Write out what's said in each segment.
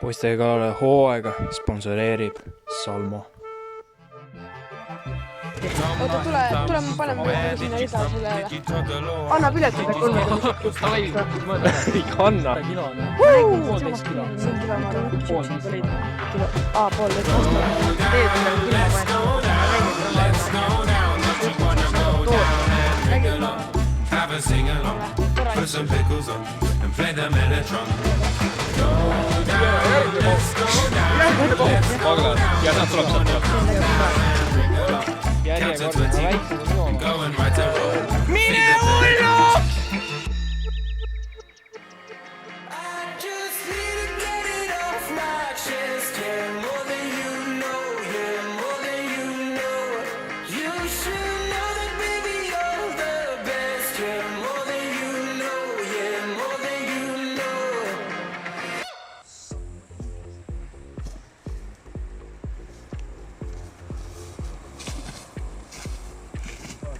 Poistekalale hooaega sponsoreerib Salmo. Oota, tule me paneme sinna lisa sellele. Anna piletid, et Anna! kilo on. Poolteist kilo. See on kilo, ma arvan. Poolteist kilo. Poolteist kilo. Teed on Have a sing along, put some pickles on, and play the Mellotron. Go down, let's go down. Count to 20, and go and right to roll. Mine hullu!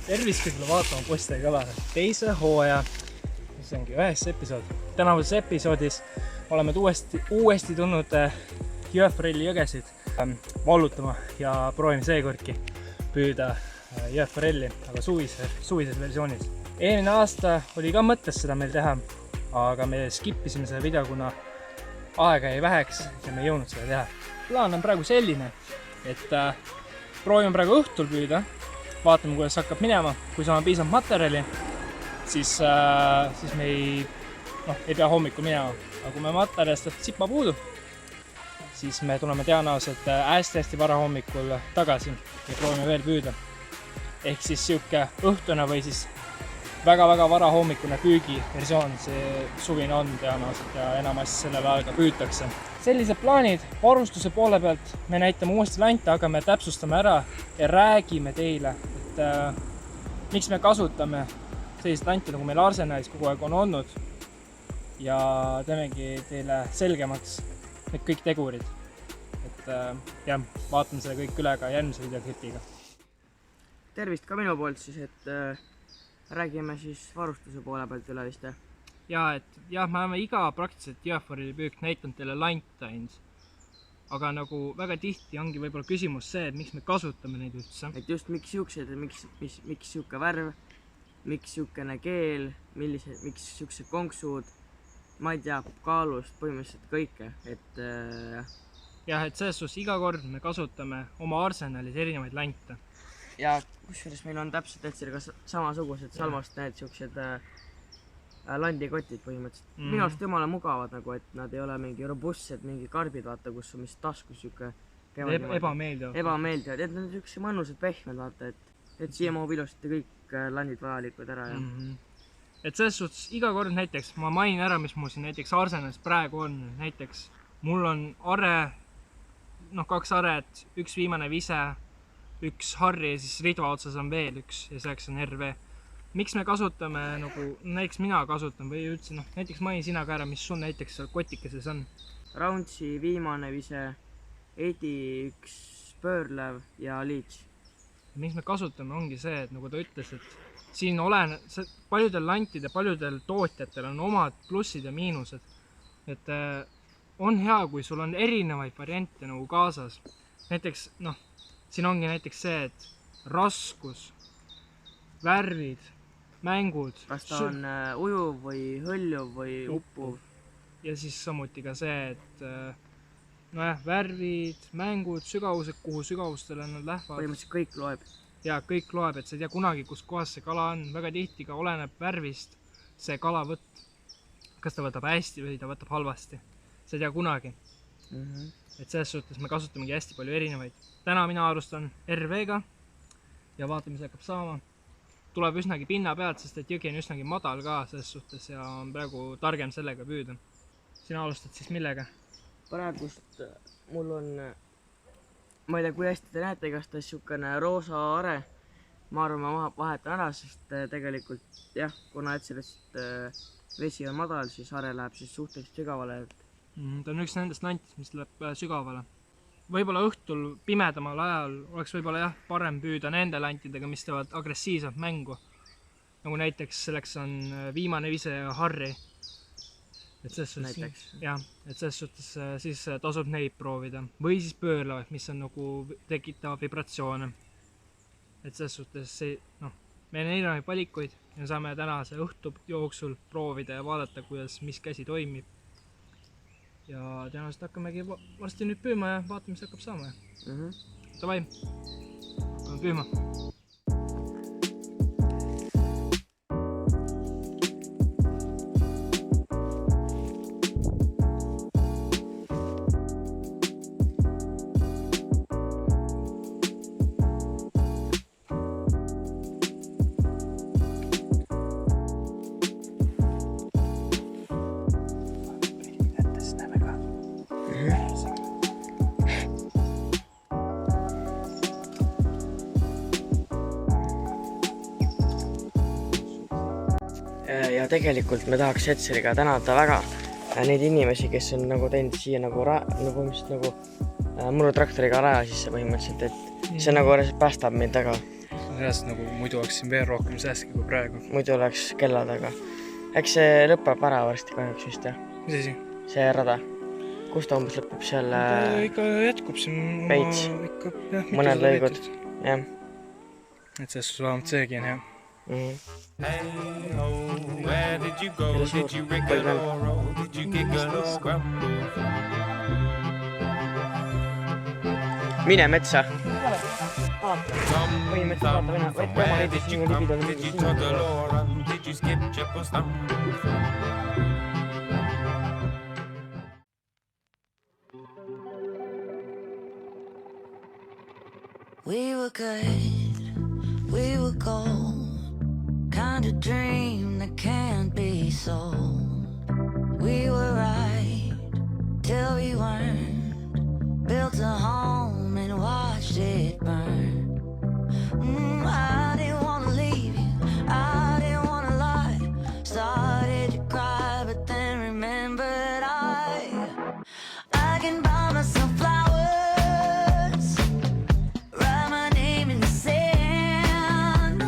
Tervist kõigile vaatama Poistekalale teise hooaja, mis ongi 9 episood. Tänavuses episoodis oleme uuesti tulnud Jõeforelli jõgesid vallutama ja proovime seekordki püüda Jõeforelli, aga suvises versioonis. Eelmine aasta oli ka mõttes seda meil teha, aga me skippisime selle video, kuna aega jäi väheks ja me ei jõudnud seda teha. Plaan on praegu selline, et proovime praegu õhtul püüda. Vaatame, kuidas hakkab minema. Kui saame piisavalt materjali, siis me ei pea hommikul minema. Aga kui me materjalist sipa puudu, siis me tuleme tõenäoliselt hästi vara hommikul tagasi ja proovime veel püüda. Ehk siis siuke õhtune või siis väga vara hommikune püügiversioon. See suvine on tõenäoliselt ja enamasti sellel aega püütakse. Sellised plaanid varustuse poole pealt me näitame uuesti lante, aga me täpsustame ära ja räägime teile, et miks me kasutame sellised lante, nagu meil Arsenalis kogu aeg on olnud ja teemegi teile selgemaks need kõik tegurid. Et jah, vaatame selle kõik üle ka järgmise videoklipiga. Tervist ka minu poolt siis, et räägime siis varustuse poole pealt üle vist. Ja, me oleme iga praktiliselt Jõeforelli püük näitanud teile lante ainult. Aga nagu väga tihti ongi võib-olla küsimus see, et miks me kasutame neid üldse. Et just miks siuksed, miks siuke värv, miks siukene keel, miks siuksed konksud, ma ei tea, kaalust põhimõtteliselt kõike. Jah, et selles suhtes iga kord me kasutame oma Arsenalis erinevaid lante. Ja kusjuures meil on täpselt ka samasugused Salmost need siuksed landikotid põhimõtteliselt. Minu arust jumala mugavad, nagu, et nad ei ole mingi robustsed, mingi karbid, vaata, kus on mis taskus siuke ebameeldivad. Ebameeldivad, et nad on siukse mõnusad pehmed, vaata, et siia mahub ilusti kõik landid vajalikud ära. Et selles suhtes iga kord näiteks, ma mainin ära, mis mul siin näiteks Arsenalis praegu on. Näiteks mul on are, 2 aret, üks viimane vise, üks harri ja siis ridva otsas on veel üks ja selleks on RV. Miks me kasutame, nagu näiteks mina kasutan või üldse, näiteks mainin sina ka ära, mis sul näiteks seal kotikeses on? Roundsi viimane vise, Edi üks pöörlev ja liits. Miks me kasutame ongi see, et nagu ta ütles, et siin paljudel lantide, paljudel tootjatel on omad plussid ja miinused. Et on hea, kui sul on erinevaid variante nagu kaasas. Näiteks, siin ongi näiteks see, et raskus, värvid, mängud. Kas ta on ujuv või hõljuv või uppuv. Ja siis samuti ka see, et värvid, mängud, sügavused, kuhu sügavustele nad lähevad. Põhimõtteliselt kõik loeb. Ja kõik loeb, et sa ei tea kunagi, kus kohas see kala on. Väga tihti ka oleneb värvist see kalavõtt. Kas ta võtab hästi või ta võtab halvasti. Sa ei tea kunagi. Et selles suhtes me kasutamegi hästi palju erinevaid. Täna mina alustan RV-ga ja vaatame, mis hakkab saama. Tuleb üsnagi pinna pealt, sest et jõgi on üsnagi madal ka selles suhtes ja on praegu targem sellega püüda. Sina alustad siis millega? Praegust mul on, ma ei tea, kui hästi te näete, kas ta siukene roosa are. Ma arvan, ma vahetan ära, sest tegelikult jah, kuna et sellest vesi on madal, siis are läheb siis suhteliselt sügavale. Ta on üks nendest lantidest, mis läheb sügavale. Võib-olla õhtul pimedamal ajal oleks võib-olla parem püüda nende lantidega, mis teevad agressiivselt mängu. Nagu näiteks selleks on viimane vise ja harri. et selles suhtes näiteks. jah, et selles suhtes siis tasub neid proovida või siis pöörlevad, mis on nagu tekitavad vibratsioone. et selles suhtes see meil on erinevaid valikuid ja me saame tänase õhtu jooksul proovida ja vaadata, kuidas mis käsi toimib. ja tõenäoliselt hakkamegi varsti nüüd püüma ja vaatame, mis hakkab saama. Davai, hakkame püüma. Ja tegelikult me tahaks Etseriga tänada väga neid inimesi, kes on nagu teinud siia nagu murutraktoriga raja sisse põhimõtteliselt, et see nagu päästab meid väga. Sellest nagu muidu oleks siin veel rohkem sääski kui praegu. Muidu oleks kellad, aga eks see lõpeb ära varsti kahjuks vist jah. Mis asi? See rada. Kus ta umbes lõpeb seal? Ikka jätkub siin veits. Mõned lõigud. Jah. Et selles vähemalt seegi on hea. Hey ho, where did you go? Did you wriggle or roll? Did you giggle or grumble? Mine metsa. Where did you come? Did you toggle or run? Did you skip, jump or stumble? We were good, we were gold. Kind of dream that can't be sold. We were right till we weren't. Built a home and watched it burn. I didn't want to leave you, I didn't want to lie. Started to cry but then remembered I can buy myself flowers, write my name in the sand.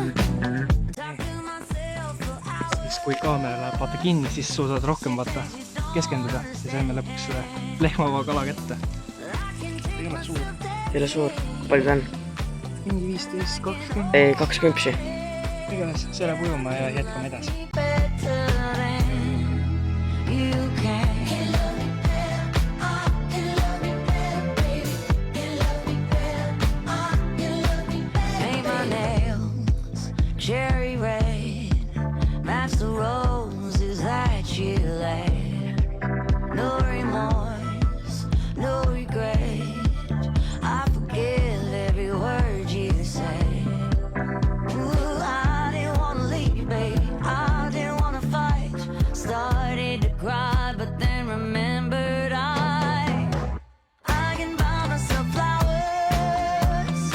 Talk to myself for hours. Siis kui kaamera läheb vaata kinni, siis suudad rohkem vaata keskenduda ja saime lõpuks selle lehmava kala kätte. Ei ole suur. Ei ole suur. Palju ta on? Mingi 15, 20. Ei, 20. Igatahes see läheb ujuma ja jätkame edasi. Cherry red, match the roses that you laid. No remorse, no regret. I forgive every word you say. Ooh, I didn't want to leave, babe. I didn't want to fight. Started to cry, but then remembered I can buy myself flowers,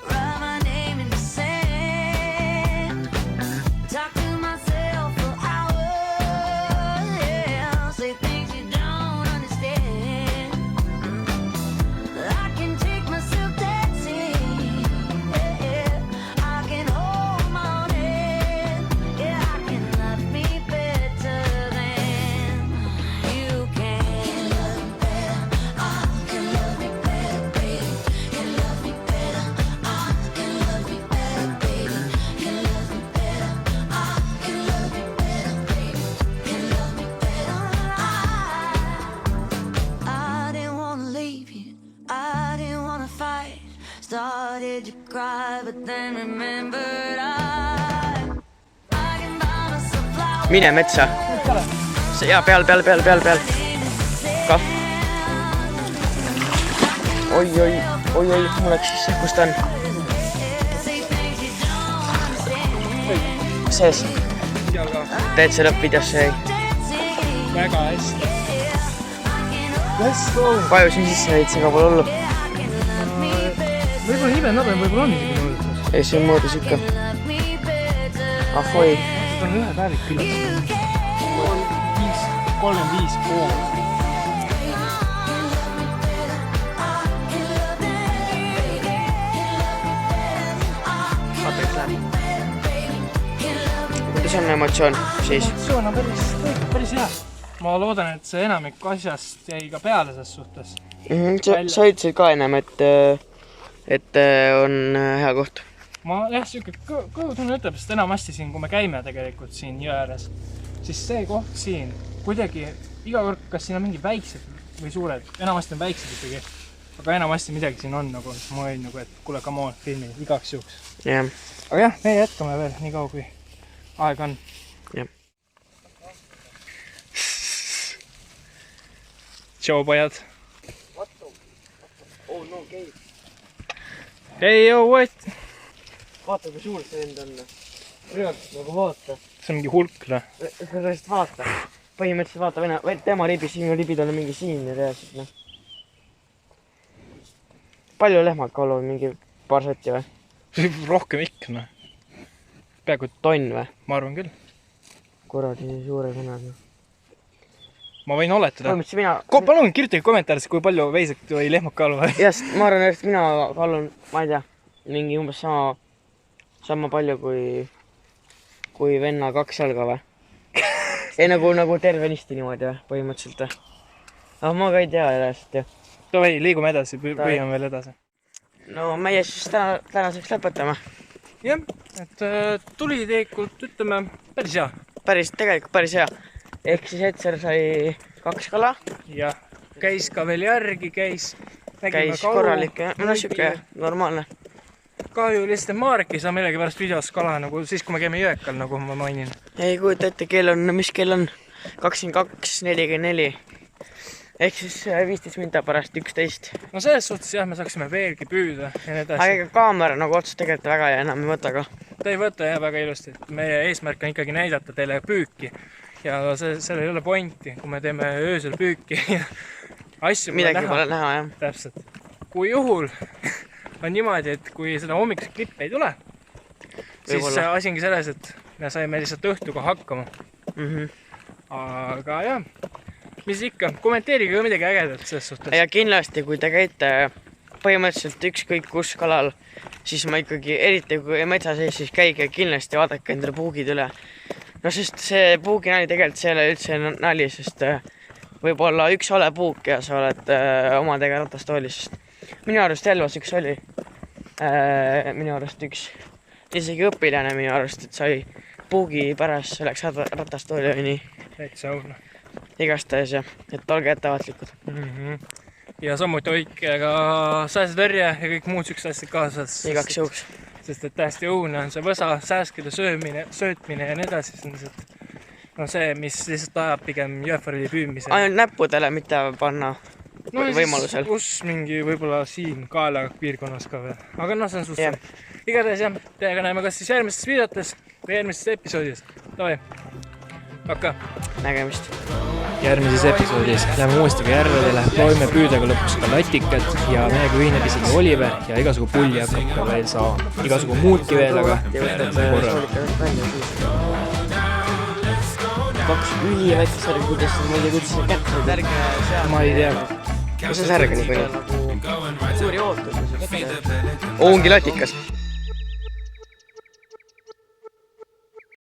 write my name in the sand. Talk to myself for hours, yeah, say things you don't understand. I can take myself dancing, yeah, I can hold my own hand, yeah, I can love me better than you can. Can love me better, I can love me better, baby. Can love me better, I can love me better, baby. Can love me better, I can love me better, baby. Can love me better, I didn't want to leave you, I didn't want to fight. Started to cry, but then remembered I can buy myself flowers. Mine metsa. Ja peal. Kah. Oi, mul läks sisse, kus ta on? Sees. Teed see lõppvideosse jäi. Väga hästi. Let's go! Vajusin sisse veits, ega pole hullu. Võib-olla hibe nabel, võib-olla on isegi mõõdutus. Ei, see on moodus ikka. Ahoi. Seda on ühe päevik küllalt. 35 pool. Vaata, et läheb. Kuidas on emotsioon siis? Emotsioon on päris hea. ma loodan, et see enamik asjast jäi ka peale ses suhtes. Sa ütlesid ka ennem, et on hea koht. Ma jah, siuke kõhutunne ütleb, sest enamasti siin, kui me käime tegelikult siin jõe ääres, siis see koht siin kuidagi iga kord, kas siin on mingi väiksed või suured, enamasti on väiksed ikkagi, aga enamasti midagi siin on nagu, ma olin nagu, et kuule, come on, filmi igaks juhuks. Jah. Aga jah, me jätkame veel nii kaua, kui aeg on. Jah. Tšau, pojad. Oh no, okei. Hey, yo, what? Vaata, kui suur see end on. Rüvalt nagu vaata. See on mingi hulk, noh. Sellest vaata. Põhimõtteliselt vaata, tema libis, sinu libid on mingi siin reaalselt, noh. Palju lehmad kaaluvad, mingi paar sotti või? Rohkem ikka, noh. Peaaegu tonn või? Ma arvan küll. Kuradi suure sõnad, noh. Ma võin oletada. Palun kirjutage kommentaaris, kui palju veised või lehmad kaaluvad. Jah, ma arvan, et mina kaalun, ma ei tea, mingi umbes sama palju kui venna 2 jalga või? Ei, nagu tervenisti niimoodi või, põhimõtteliselt või? Aga ma ka ei tea edasi, jah. Davai, liigume edasi, püüame veel edasi. No meie siis tänaseks lõpetame. Jah, et tuli tegelikult, ütleme, päris hea. Tegelikult päris hea. Ehk siis Etser sai 2 kala. Jah, käis ka veel järgi, käis korralik, no siuke normaalne. Kahju lihtsalt, et Marek ei saa millegi pärast videos kala, nagu siis, kui me käime jõekal, nagu ma mainin. Ei kujuta ette, mis kell on? 22:44. Ehk siis 15 minutit pärast 11. No selles suhtes jah, me saaksime veelgi püüda ja nii edasi. Aga ega kaamera nagu otsus tegelikult väga ja enam ei võta ka. Ta ei võta jah väga ilusti. Meie eesmärk on ikkagi näidata teile püüki. Ja sellel ei ole pointi, kui me teeme öösel püüki ja asju midagi pole näha, jah. Täpselt. Kui juhul on niimoodi, et kui seda hommikust klippe ei tule, siis asi ongi selles, et me saime lihtsalt õhtuga hakkama. Aga jah, mis ikka, kommenteerige ka midagi ägedat selles suhtes. Ja kindlasti, kui te käite põhimõtteliselt ükskõik kus kalal, siis ma ikkagi, eriti kui metsa sees, siis käige kindlasti vaadake endale puugid üle. No sest see puugi nali tegelikult see ei ole üldse nali, sest võib olla üks ole puuk ja sa oled omadega ratastoolis. Minu arust Elvas üks oli. Minu arust üks isegi õpilane minu arust, et sai puugi pärast selleks ratastooli või nii. Täitsa õudne. Igastahes jah, et olge ettevaatlikud. Ja samuti hoidke ka sääsetõrje ja kõik muud siuksed asjad kaasas. Igaks juhuks. Sest et täiesti õudne on see võsa, sääskide söötmine ja nii edasi. No see, mis lihtsalt ajab pigem jõeforelli püümise. Ainult näppudele, mitte panna võimalusel. Kus mingi võib-olla siin kaela piirkonnas ka veel. Aga no see on suhteliselt. Igatahes jah, teiega näeme kas siis järgmistes videotes või järgmistes episoodis. Davai, hakka! Nägemist! Järgmises episoodis lähme uuesti ka järvedele, proovime püüda ka lõpuks ka latikat ja meiega ühineb isegi Oliver ja igasugu pulli hakkab ka veel saama. Igasugu muudki veel, aga korral. 2 üliväikest särgi, kuidas see kätte kätte? Ma ei tea. Kus see särg on nii palju? Suuri ootus. Ongi latikas.